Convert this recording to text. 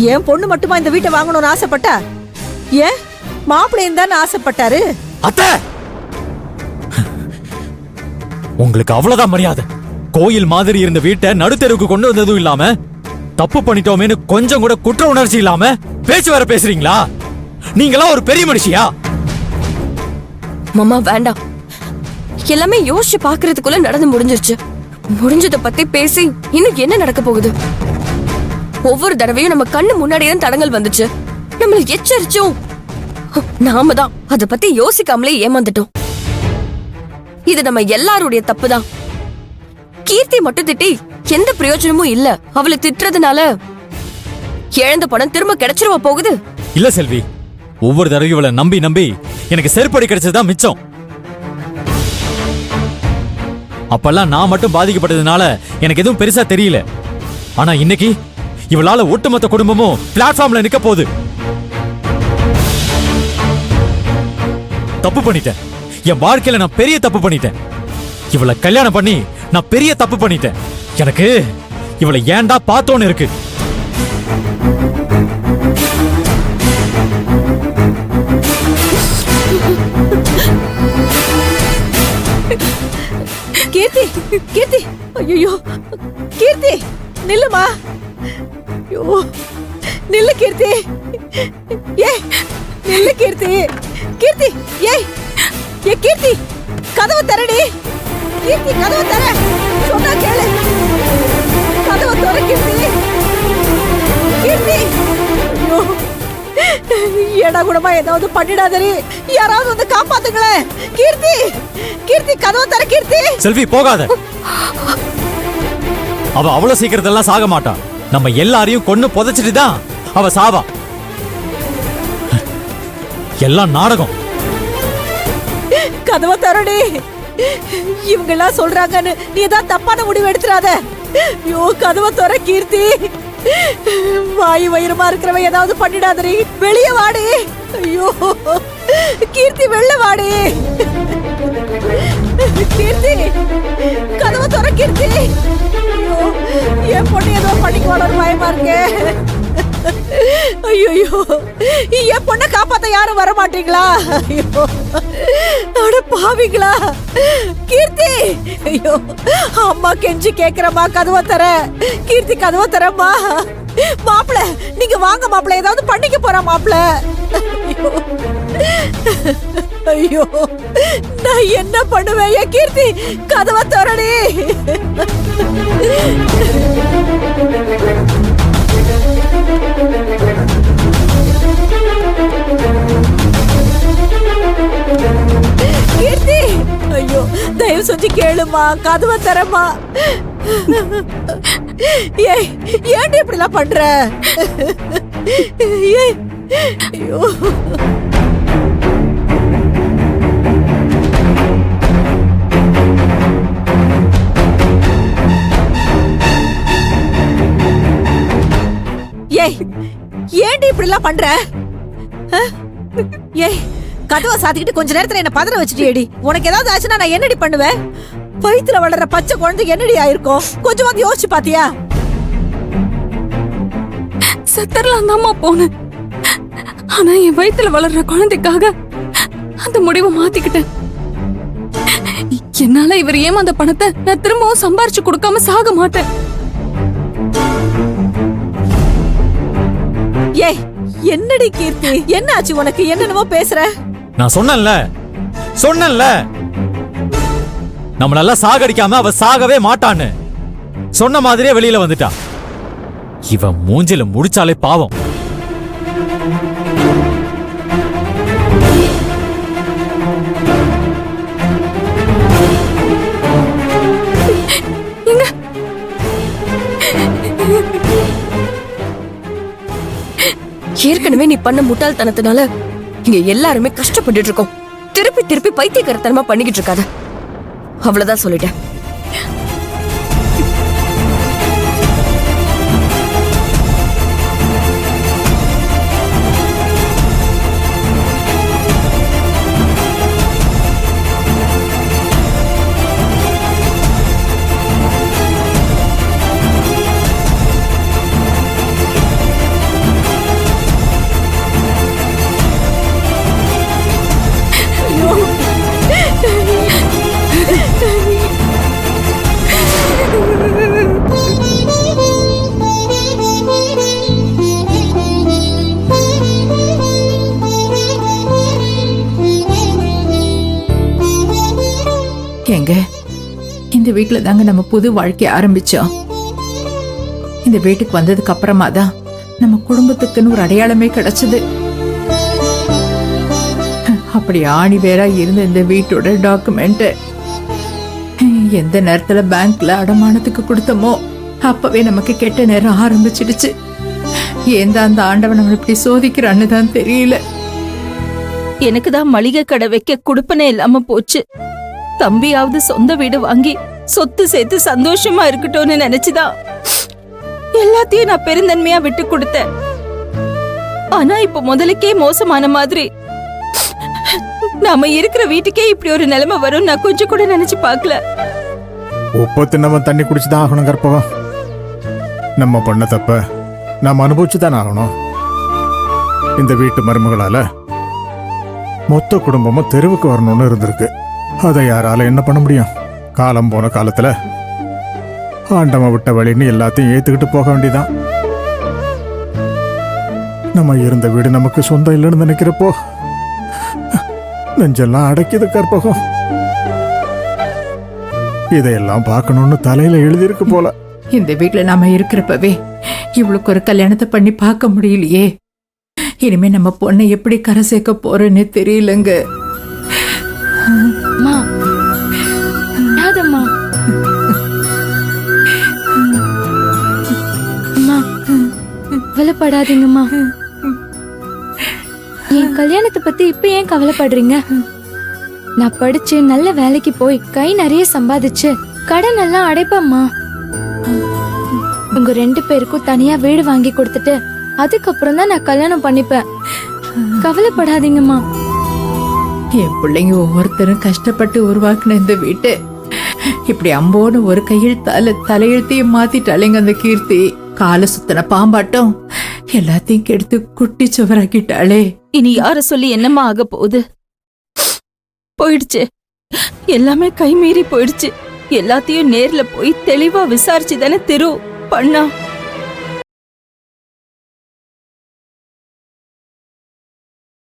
என் பொண்ணு மட்டுமா இந்த வீட்டை வாங்கணும்னு ஆசைப்பட்டா? ஏன் மாப்பிள்ளையும் தான் ஆசைப்பட்டாரு. அத்தை, உங்களுக்கு அவ்வளவுதான் மரியாதை. கோயில் மாதிரி இருந்த வீட்டை நடுத்தெருவுக்கு கொண்டு வந்ததும் இல்லாம, தப்பு பண்ணிட்டோமேனு கொஞ்சம் கூட குற்ற உணர்ச்சி இல்லாம பேச்சு வேற பேசுறீங்களா? நீங்களா ஒரு பெரிய மனுஷியா? மாமா வேண்டாம், எல்லாமே யோசிச்சு பாக்குறதுக்குள்ள நடந்து முடிஞ்சிருச்சு. முடிஞ்சத பத்தி பேசி இன்னும் என்ன நடக்க போகுது? ஒவ்வொரு தடவையும் நம்ம கண்ணு முன்னாடியே தடங்கள் வந்துச்சு. நம்மள எச்சரிச்சோம், நாம தான் அத பத்தி யோசிக்காமலே ஏமாந்துட்டோம். இது நம்ம எல்லாருடைய தப்புதான். கீர்த்தி மட்டும் திட்டி எந்த பிரயோஜனமும் இல்ல. அவளை திட்டுறதுனால இழந்த பணம் திரும்ப கிடைச்சிருவா போகுது? இல்ல செல்வி, ஒவ்வொரு தடவையும் இவளை நம்பி நம்பி எனக்கு செருப்படி கிடைச்சதுதான் மிச்சம். அப்பெல்லாம் நான் மட்டும் பாதிக்கப்பட்டதுனால எனக்கு எதுவும் பெருசா தெரியல. ஆனா இன்னைக்கு இவளால ஒட்டுமொத்த குடும்பமும் பிளாட்ஃபார்ம்ல நிக்க போகுது. தப்பு பண்ணிட்டேன். என் வாழ்க்கையில நான் பெரிய தப்பு பண்ணிட்டேன். இவளை கல்யாணம் பண்ணி நான் பெரிய தப்பு பண்ணிட்டேன். எனக்கு இவளை ஏன்டா பார்த்தோன்னு இருக்கு. கீர்த்தி, கீர்த்தி, ஐயோ கீர்த்தி நில்லுமா. ஐயோ நில்லு கீர்த்தி, ஏ நில்லு கீர்த்தி. கீர்த்தி ஏய் ஏ கீர்த்தி, கதவை தரடி. கீர்த்தி கதவை தர, சொன்னா கேளு. கதவை தர கீர்த்தி. கீர்த்தி ஐயோ, ஏடா கூடமா ஏதாவது பண்ணிடாதரி. யாராவது வந்து காப்பாத்துங்களேன். கீர்த்தி, கீர்த்தி கதவை தர கீர்த்தி. செல்வி போகாத. அவ அவ்வளவு சீக்கிரத்தெல்லாம் சாக மாட்டா. நம்ம எல்லாரையும் கொன்னு புதைச்சிட்டு தான் அவ சாவா. எல்லாம் நாடகம். கதவை தரடி. இவங்க எல்லாம் சொல்றாங்கன்னு நீ தான் தப்பான முடிவு எடுத்துறாத. ஐயோ கதவை தர கீர்த்தி. வாயு வயிறுமா இருக்கிறவ ஏதாவது பண்ணிடாதரி. வெளியே வாடி. ஐயோ கீர்த்தி வெளில வாடி. கீர்த்தி கதவை தர கீர்த்தி. ஐயோ என் பொண்ணு ஏதோ பண்ணிக்குவாளோன்னு பயமா இருக்கு. ஐயோ என் பொண்ணை காப்பாத்த யாரும் வர மாட்டீங்களா? ஐயோ அட பாவிங்களா. கீர்த்தி ஐயோ அம்மா கெஞ்சி கேக்குறமா, கதவை தர கீர்த்தி, கதவை தரமா. மாப்பிள நீங்க வாங்க மாப்பிள, ஏதாவது பண்ணிக்க போறா மாப்பிள. ஐயோ நான் என்ன பண்ணுவேன்? என் கீர்த்தி கதவை தரடி. கீர்த்தி ஐயோ தயவு செஞ்சு கேளுமா, கதவை தரமா. ஏய் ஏன்டி இப்படிலாம் பண்ற? ஐயோ ஏய் ஏன்டி இப்படிலாம் பண்ற? ஏய் கதவை சாத்திக்கிட்டு கொஞ்ச நேரத்துல என்ன பதற வச்சுட்டியேடி. உனக்கு ஏதாவது ஆச்சுன்னா நான் என்னடி பண்ணுவேன்? வயித்துல வளர்ற பச்சை குழந்தை என்னடி ஆயிருக்கும்? கொஞ்சமாவது யோசிச்சு பாத்தியா? சத்தரலாம் தான்மா போனேன். ஆனா என் வயித்துல வளர்ற குழந்தைக்காக அந்த முடிவை மாத்திக்கிட்டேன். என்னால இவர் ஏமாந்த பணத்தை நான் திரும்பவும் சம்பாரிச்சு கொடுக்காம சாக மாட்டேன். ஏய் என்னடி கீர்த்தி, என்ன ஆச்சு உனக்கு? என்னென்னமோ பேசுற. நான் சொன்னேன்ல நம்மளெல்லாம் சாகடிக்காம அவ சாகவே மாட்டான்னு. சொன்ன மாதிரியே வெளியில வந்துட்டா. இவன் மூஞ்சில முடிச்சாலே பாவம். ஏற்கனவே நீ பண்ண முட்டாள்தனத்தினால இங்க எல்லாருமே கஷ்டப்பட்டு இருக்கோம். திருப்பி திருப்பி பைத்தியக்காரத்தனமா பண்ணிக்கிட்டு இருக்காத. அவ்வளவுதான் சொல்லிட்டேன். இல்லைங்க. இந்த வீட்டுல தாங்க நம்ம புது வாழ்க்கைய ஆரம்பிச்சோம். இந்த வீட்டுக்கு வந்ததுக்கு அப்புறமா தான் நம்ம குடும்பத்துக்குன்னு ஒரு அடையாளமே கிடைச்சது. அப்படி ஆணி வேற இருந்த இந்த வீட்டோட டாக்குமெண்ட் எந்த நேரத்துல பேங்க்ல அடமானத்துக்கு கொடுத்தோமோ அப்பவே நமக்கு கெட்ட நேரம் ஆரம்பிச்சிடுச்சு. ஏன் தான் அந்த ஆண்டவன் நம்ம இப்படி சோதிக்கிறான்னு தான் தெரியல. எனக்கு தான் மளிகை கடை வைக்க குடுப்பனே இல்லாம போச்சு. தம்பியாவது சொந்த வீடு வாங்கி சொத்து சேர்த்து சந்தோஷமா இருக்கட்டும்னு நினைச்சுதான் எல்லாத்தையும் நான் பெருந்தன்மையா விட்டு கொடுத்தேன். ஆனா இப்ப முதலுக்கே மோசமான மாதிரி நாம இருக்கிற வீட்டுக்கே இப்படி ஒரு நிலைமை வரும் நான் கொஞ்சம் கூட நினைச்சு பார்க்கல. உப்பு தின்னவன் தண்ணி குடிச்சுதான் ஆகணும் கற்பகம். நம்ம பண்ண தப்ப நாம் அனுபவிச்சுதான் ஆகணும். இந்த வீட்டு மருமகளால மொத்த குடும்பமும் தெருவுக்கு வரணும்னு இருந்திருக்கு. அதை யாரால என்ன பண்ண முடியும்? காலம் போன காலத்துல ஆண்டவன் விட்ட வழின்னு எல்லாத்தையும் ஏத்துக்கிட்டு போக வேண்டியதான். நம்ம இருந்த வீடு நமக்கு சொந்தம் இல்லைன்னு நினைக்கிறப்போ நெஞ்செல்லாம் அடைக்குது கற்பகம். இதையெல்லாம் பார்க்கணும்னு தலையில எழுதியிருக்கு போல. இந்த வீட்டுல நாம இருக்கிறப்பவே இவளுக்கு ஒரு கல்யாணத்தை பண்ணி பார்க்க முடியலையே. இனிமே நம்ம பொண்ணை எப்படி கரை சேர்க்க போறேன்னு தெரியலங்க. அம்மா, அழாதம்மா. அம்மா, கவலைப்படாதீங்கம்மா. என் கல்யாணத்தை பத்தி இப்ப ஏன் கவலைப்படுறீங்க? நான் படிச்சு நல்ல வேலைக்கு போய் கை நிறைய சம்பாதிச்சு கடன் எல்லாம் அடைப்பேம்மா. உங்க 2 பேருக்கும் தனியா வீடு வாங்கி கொடுத்துட்டு அதுக்கப்புறம் தான் நான் கல்யாணம் பண்ணிப்பேன். கவலைப்படாதீங்கம்மா. என் பிள்ளைங்க ஒவ்வொருத்தரும் கஷ்டப்பட்டு உருவாக்குன இந்த வீட்டு இப்படி அம்போன்னு ஒரு கையில் தலையெழுத்தையும் மாத்திட்டாலேங்க அந்த கீர்த்தி. கால சுத்தன பாம்பாட்டம் எல்லாத்தையும் கெடுத்து குட்டி சுவராக்கிட்டாளே. இனி யார சொல்லி என்னம்மா ஆக போகுது? போயிடுச்சு, எல்லாமே கை மீறி போயிடுச்சு. எல்லாத்தையும் நேர்ல போய் தெளிவா விசாரிச்சு தானே திரு பண்ணா.